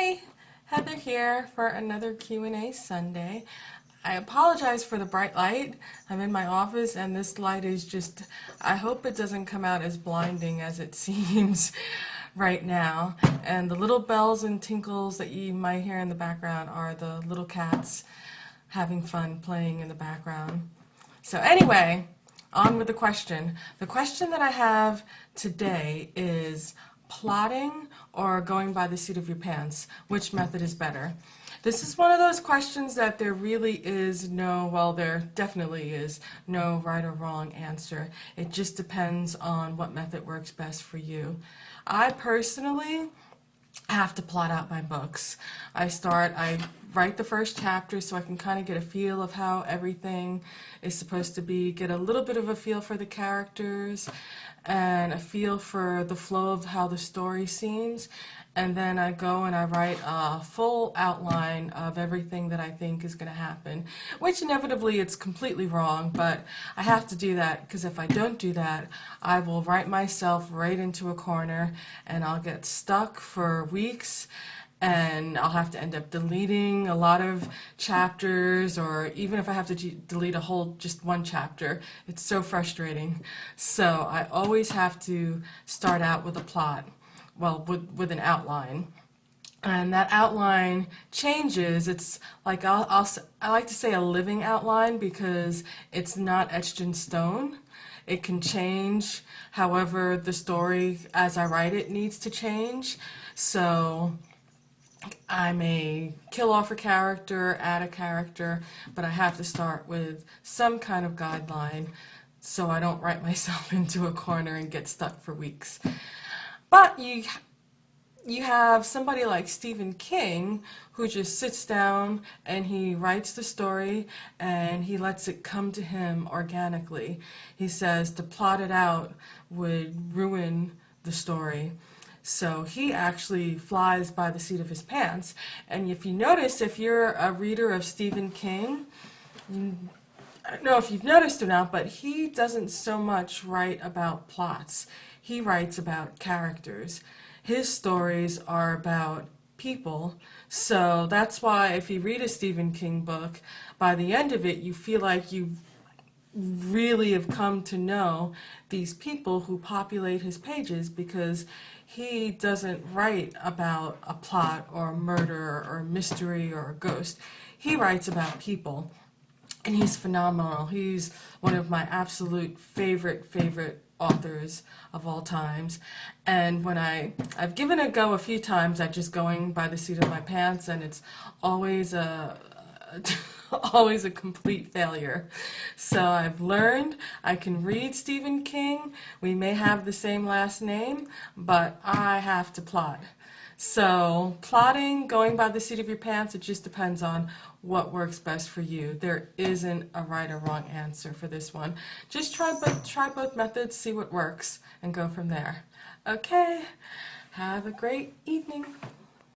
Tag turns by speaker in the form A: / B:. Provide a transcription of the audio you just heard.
A: Hey, Heather here for another Q&A Sunday. I apologize for the bright light. I'm in my office and this light is just, I hope it doesn't come out as blinding as it seems right now. And the little bells and tinkles that you might hear in the background are the little cats having fun playing in the background. So anyway, on with the question. The question that I have today is plotting or going by the seat of your pants. Which method is better? This is one of those questions that there really is no, well, there definitely is no right or wrong answer. It just depends on what method works best for you. I personally have to plot out my books. I write the first chapter so I can kind of get a feel of how everything is supposed to be, get a little bit of a feel for the characters and a feel for the flow of how the story seems. And then I go and I write a full outline of everything that I think is going to happen, which inevitably it's completely wrong, but I have to do that because if I don't do that, I will write myself right into a corner and I'll get stuck for weeks and I'll have to end up deleting a lot of chapters, or even if I have to delete a whole, just one chapter, it's so frustrating. So I always have to start out with a plot. Well, with an outline, and that outline changes. It's like I like to say a living outline because it's not etched in stone. It can change however the story as I write it needs to change. So I may kill off a character, add a character, but I have to start with some kind of guideline so I don't write myself into a corner and get stuck for weeks. But you have somebody like Stephen King who just sits down and he writes the story and he lets it come to him organically. He says to plot it out would ruin the story. So he actually flies by the seat of his pants. And if you notice, if you're a reader of Stephen King, I don't know if you've noticed or not, but he doesn't so much write about plots. He writes about characters. His stories are about people. So that's why if you read a Stephen King book, by the end of it, you feel like you really have come to know these people who populate his pages, because he doesn't write about a plot or a murder or a mystery or a ghost. He writes about people. And he's phenomenal. He's one of my absolute favorite authors of all times. And when I've given it a go a few times at just going by the seat of my pants, and it's always always a complete failure. So I've learned I can read Stephen King. We may have the same last name, but I have to plot. So plotting, going by the seat of your pants, it just depends on what works best for you. There isn't a right or wrong answer for this one. Just try both methods, see what works, and go from there. Okay, have a great evening.